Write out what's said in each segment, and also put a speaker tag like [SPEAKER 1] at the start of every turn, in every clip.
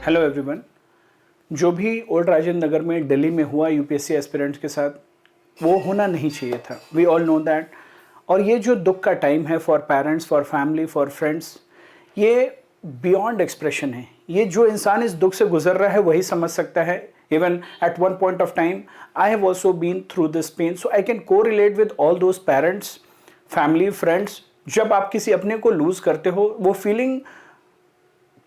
[SPEAKER 1] Hello everyone. जो भी old Rajendra Nagar में दिल्ली में हुआ यूपीएससी एस्पिरेंट्स के साथ, वो होना नहीं चाहिए था। We all know that. और ये जो दुख का टाइम है for parents, for family, for friends, ये बियॉन्ड एक्सप्रेशन है। ये जो इंसान इस दुख से गुजर रहा है वही समझ सकता है। Even at one point of time I have also been through this pain, so I can correlate with all those parents, family, friends. जब आप किसी अपने को लूज करते हो, वो फीलिंग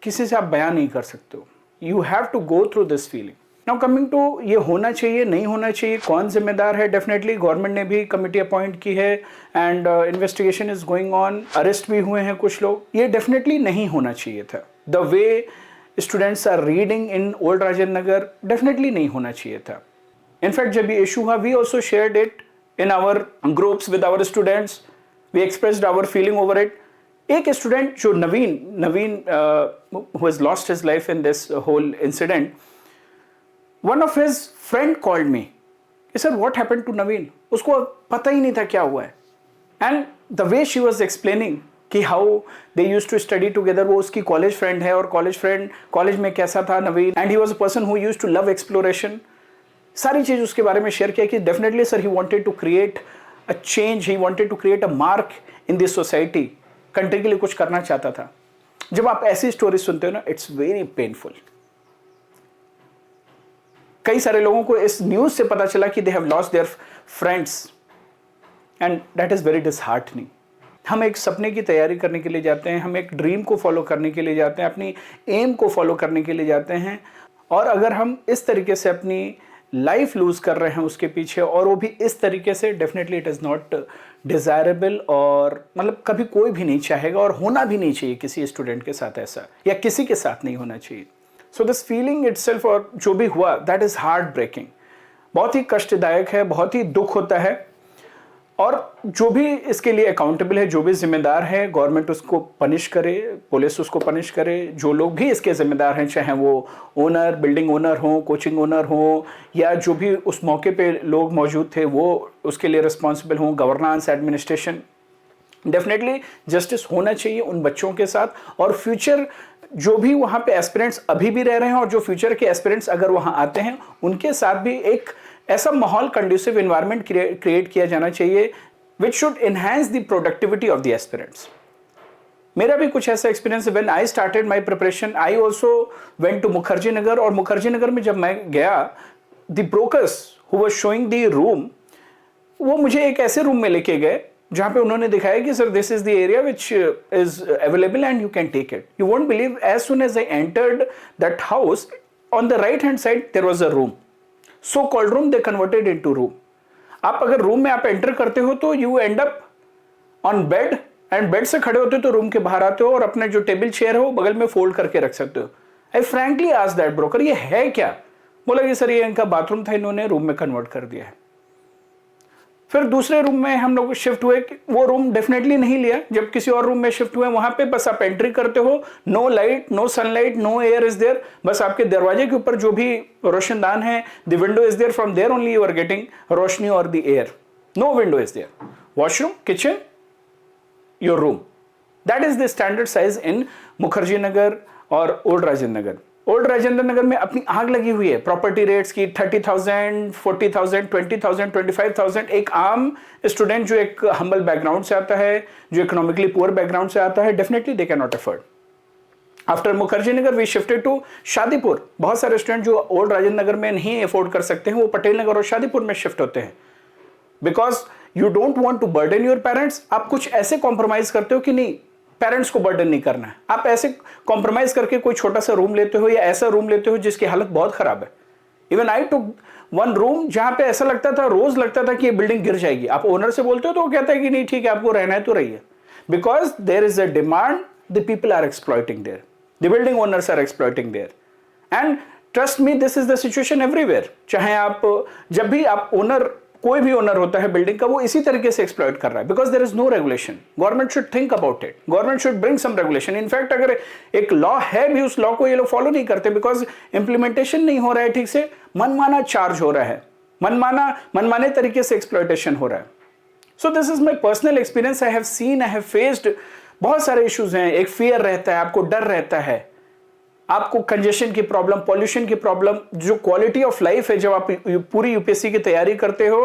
[SPEAKER 1] किसी से आप बयान नहीं कर सकते हो। You have to go through this feeling. Now coming to ये होना चाहिए नहीं होना चाहिए, कौन जिम्मेदार है। डेफिनेटली गवर्नमेंट ने भी कमेटी अपॉइंट की है and investigation is going on. Arrest भी हुए हैं कुछ लोग। ये डेफिनेटली नहीं होना चाहिए था। The way students are reading in old Rajendra Nagar, definitely नहीं होना चाहिए था। इनफैक्ट जब ये इशू हुआ, we also shared it in our groups with our students. We expressed our feeling over it. एक स्टूडेंट जो Naveen who has lost his life in this whole incident, one of his friend called me. He said, what happened to Naveen? उसको पता ही नहीं था क्या हुआ है। And the way she was explaining कि how they used to study together, वो उसकी कॉलेज फ्रेंड है और कॉलेज में कैसा था नवीन, and he was a person who used to love exploration. सारी चीज़ उसके बारे में शेयर किया कि definitely sir he wanted to create a change, he wanted to create a mark in this society. Country के लिए कुछ करना चाहता था। जब आप ऐसी स्टोरी सुनते हो ना, इट्स वेरी पेनफुल। कई सारे लोगों को इस न्यूज से पता चला कि they have lost their friends and that is very disheartening. हम एक सपने की तैयारी करने के लिए जाते हैं, हम एक ड्रीम को फॉलो करने के लिए जाते हैं, अपनी एम को फॉलो करने के लिए जाते हैं, और अगर हम इस तरीके से अपनी लाइफ लूज कर रहे हैं उसके पीछे, और वो भी इस तरीके से, definitely it is not desirable. और मतलब कभी कोई भी नहीं चाहेगा और होना भी नहीं चाहिए किसी स्टूडेंट के साथ ऐसा, या किसी के साथ नहीं होना चाहिए। सो दिस फीलिंग इटसेल्फ, और जो भी हुआ, दैट इज़ हार्ट ब्रेकिंग। बहुत ही कष्टदायक है, बहुत ही दुख होता है। और जो भी इसके लिए अकाउंटेबल है, जो भी जिम्मेदार है, गवर्नमेंट उसको पनिश करे, पुलिस उसको पनिश करे। जो लोग भी इसके जिम्मेदार हैं, चाहे वो ओनर, बिल्डिंग ओनर हो, कोचिंग ओनर हो, या जो भी उस मौके पे लोग मौजूद थे वो उसके लिए रिस्पॉन्सिबल हों, गवर्नेंस, एडमिनिस्ट्रेशन, डेफिनेटली जस्टिस होना चाहिए उन बच्चों के साथ। और फ्यूचर जो भी वहाँ पे एस्पिरेंट्स अभी भी रह रहे हैं, और जो फ्यूचर के एस्पिरेंट्स अगर वहाँ आते हैं, उनके साथ भी एक ऐसा माहौल, कंड्यूसिव एनवायरनमेंट क्रिएट किया जाना चाहिए which should enhance the productivity of the aspirants. मेरा भी कुछ ऐसा एक्सपीरियंस है। When I started my preparation, I also went to Mukherjee Nagar. और मुखर्जी नगर में जब मैं गया, the brokers who were showing the room, वो मुझे एक ऐसे रूम में लेके गए जहाँ पे उन्होंने दिखाया कि sir this is the area which is available and you can take it. You won't believe, as soon as I entered that house, on the right hand side there was a room, so called room, they converted into room. आप अगर room में आप enter करते हो तो you end up on bed, and bed से खड़े होते हो तो रूम के बाहर आते हो, और अपने जो टेबल चेयर है वो बगल में फोल्ड करके रख सकते हो। आई फ्रैंकली आस्क्ड दैट ब्रोकर, ये है क्या? बोला कि सर ये इनका बाथरूम था, इन्होंने रूम में कन्वर्ट कर दिया है। फिर दूसरे रूम में हम लोग शिफ्ट हुए। वो रूम डेफिनेटली नहीं लिया। जब किसी और रूम में शिफ्ट हुए, वहां पे बस आप एंट्री करते हो, no light, no sunlight, no air is there. बस आपके दरवाजे के ऊपर जो भी रोशनदान है, the window is there, from there only you are getting रोशनी और the air. No window is there. Washroom, kitchen, your room, that is the standard size in Mukherjee Nagar और ओल्ड राजेंद्र नगर। ओल्ड राजेंद्र नगर में अपनी आग लगी हुई है प्रॉपर्टी रेट्स की। 30,000, 40,000, 20,000, 25,000। एक आम स्टूडेंट जो एक हम्बल बैकग्राउंड से आता है, जो इकोनॉमिकली पुअर बैकग्राउंड से आता है, definitely they can not afford. After Mukherjee Nagar we shifted to Shadipur. बहुत सारे स्टूडेंट जो ओल्ड राजेंद्र नगर में नहीं अफोर्ड कर सकते हैं, वो पटेल नगर और शादीपुर में शिफ्ट होते हैं, because you don't want to burden your parents. आप कुछ ऐसे कॉम्प्रोमाइज करते हो कि नहीं, पेरेंट्स को बर्डन नहीं करना है। आप ऐसे कॉम्प्रोमाइज करके कोई छोटा सा रूम लेते हो, या ऐसा रूम लेते हो जिसकी हालत बहुत खराब है। Even I took one room जहां पे ऐसा लगता था, रोज लगता था कि ये बिल्डिंग गिर जाएगी। आप ओनर से बोलते हो तो वो कहता है कि नहीं ठीक है, आपको रहना है तो रहिए, because there is a demand, the people are exploiting there, the building owners are exploiting there. And trust me, this is the situation everywhere. चाहे आप, जब भी आप ओनर, कोई भी ओनर होता है बिल्डिंग का, वो इसी तरीके से एक्सप्लॉइट कर रहा है, because there is no regulation. Government should think about it, government should bring some regulation. In fact अगर एक लॉ है भी, उस लॉ को ये लोग फॉलो नहीं करते, बिकॉज इंप्लीमेंटेशन नहीं हो रहा है ठीक से, मनमाना चार्ज हो रहा है, मनमाने तरीके से एक्सप्लॉइटेशन हो रहा है। So this is my personal experience. I have seen, I have faced बहुत सारे इश्यूज हैं। एक फियर रहता है, आपको डर रहता है आपको कंजेशन की प्रॉब्लम, पॉल्यूशन की प्रॉब्लम, जो क्वालिटी ऑफ लाइफ है जब आप पूरी यूपीएससी की तैयारी करते हो,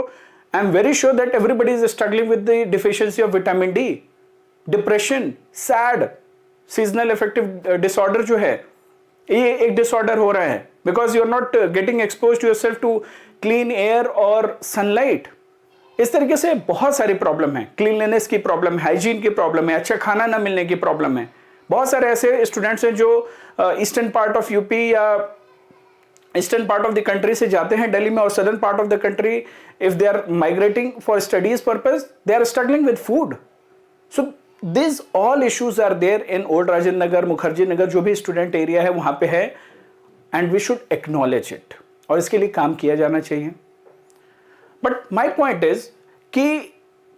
[SPEAKER 1] I am very sure that everybody is struggling with the deficiency of vitamin D, depression, sad, seasonal affective disorder जो है, ये एक डिसऑर्डर हो रहा है because you are not getting expose to yourself to clean air और sunlight. इस तरीके से बहुत सारी प्रॉब्लम है, क्लीनलीनेस की प्रॉब्लम, हाइजीन की प्रॉब्लम है, अच्छा खाना ना मिलने की प्रॉब्लम है। बहुत सारे ऐसे स्टूडेंट्स हैं जो ईस्टर्न पार्ट ऑफ यूपी या eastern part of the country से जाते हैं दिल्ली में, और southern part of the country if they are migrating for studies purpose, they are struggling with food. So this all issues are there in old Rajendra Nagar, Mukherjee Nagar, जो भी student area है वहां पे है, and we should acknowledge it, और इसके लिए काम किया जाना चाहिए। बट माई पॉइंट इज कि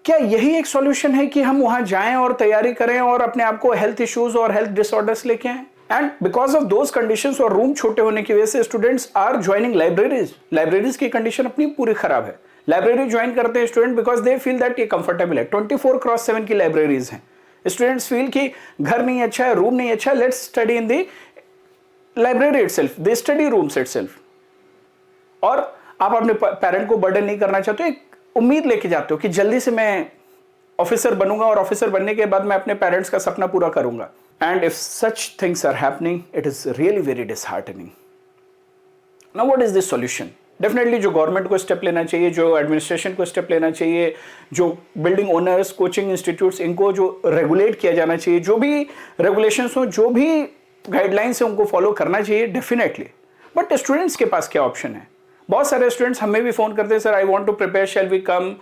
[SPEAKER 1] क्या यही एक सॉल्यूशन है कि हम वहां जाएं और तैयारी करें और अपने आप को हेल्थ इश्यूज और हेल्थ डिसऑर्डर्स लेके आए? And because of those conditions और रूम छोटे होने की वजह से स्टूडेंट्स आर ज्वाइनिंग लाइब्रेरीज की कंडीशन अपनी पूरी खराब है। लाइब्रेरी ज्वाइन करते हैं student because they feel that ये कंफर्टेबल है। 24/7 की लाइब्रेरीज हैं। स्टूडेंट्स फील कि घर नहीं अच्छा है, रूम नहीं अच्छा है, let's study in the library itself, the study rooms itself. और आप अपने पेरेंट को बर्डन नहीं करना चाहते, एक उम्मीद लेके जाते हो कि जल्दी से मैं ऑफिसर बनूंगा और ऑफिसर बनने के बाद मैं अपने पेरेंट्स का सपना पूरा करूंगा। And if such things are happening, it is really very disheartening. Now what is the solution? Definitely जो गवर्नमेंट को स्टेप लेना चाहिए, जो एडमिनिस्ट्रेशन को स्टेप लेना चाहिए, जो बिल्डिंग ओनर्स, कोचिंग इंस्टीट्यूट्स, इनको जो रेगुलेट किया जाना चाहिए, जो भी रेगुलेशंस हो, जो भी गाइडलाइंस है उनको फॉलो करना चाहिए डेफिनेटली। बट स्टूडेंट्स के पास क्या ऑप्शन है? बहुत सारे स्टूडेंट्स हमें भी फोन करते हैं, sir I want to prepare, shall we come,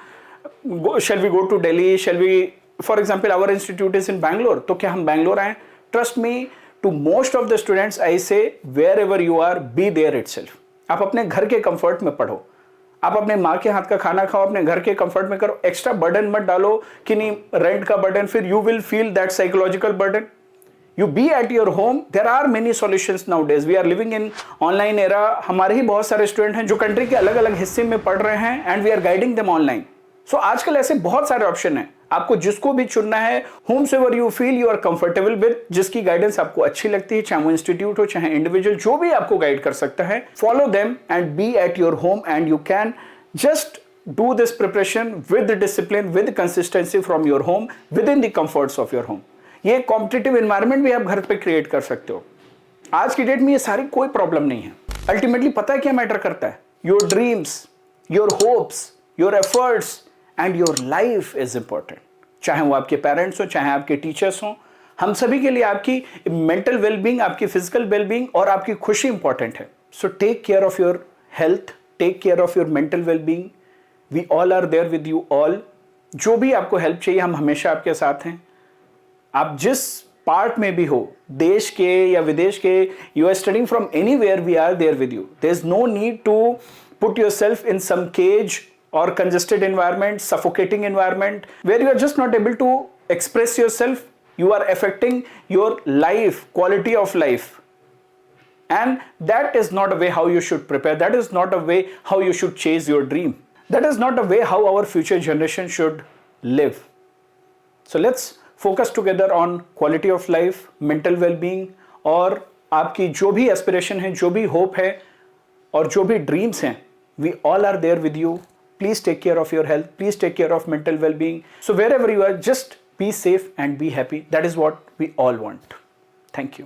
[SPEAKER 1] shall we go to Delhi, shall we, for example our institute is in Bangalore, तो क्या हम बैंगलोर आए? Trust me, to most of the students I say wherever you are, be there itself. आप अपने घर के comfort में पढ़ो, आप अपने माँ के हाथ का खाना खाओ, अपने घर के कंफर्ट में करो, एक्स्ट्रा बर्डन मत डालो कि नहीं रेंट का बर्डन, फिर you will feel that psychological burden. You be at your home. There are many solutions nowadays. We are living in online era. हमारे ही बहुत सारे स्टूडेंट हैं जो कंट्री के अलग अलग हिस्से में पढ़ रहे हैं, and we are guiding them online. So आजकल ऐसे बहुत सारे ऑप्शन हैं, आपको जिसको भी चुनना है, whomsoever you feel you are comfortable with, जिसकी गाइडेंस आपको अच्छी लगती है, चाहे वो इंस्टीट्यूट हो चाहे इंडिविजुअल, जो भी आपको गाइड कर सकता है, follow them and be at your home, and you can just do this preparation with discipline, with consistency from your home, within the comforts of your home. ये कॉम्पिटिटिव एनवायरनमेंट भी आप घर पे क्रिएट कर सकते हो। आज की डेट में ये सारी कोई प्रॉब्लम नहीं है। अल्टीमेटली पता है क्या मैटर करता है? Your dreams, your hopes, your efforts and your life is important. चाहे वो आपके पेरेंट्स हो, चाहे आपके टीचर्स हो, हम सभी के लिए आपकी मेंटल वेलबींग, आपकी फिजिकल वेलबींग और आपकी खुशी इंपॉर्टेंट है। So take care of your health, take care of your mental wellbeing. We all are there with you all. जो भी आपको हेल्प चाहिए, हम हमेशा आपके साथ हैं। आप जिस पार्ट में भी हो, देश के या विदेश के, you are studying from anywhere, we are there with you. There is no need to put yourself in some cage or congested environment, suffocating environment, where you are just not able to express yourself. You are affecting your life, quality of life. And that is not a way how you should prepare. That is not a way how you should chase your dream. That is not a way how our future generation should live. So let's focus together on quality of life, mental well-being, और आपकी जो भी aspiration है, जो भी hope है और जो भी dreams हैं, we all are there with you. Please take care of your health. Please take care of mental well-being. So wherever you are, just be safe and be happy. That is what we all want. Thank you.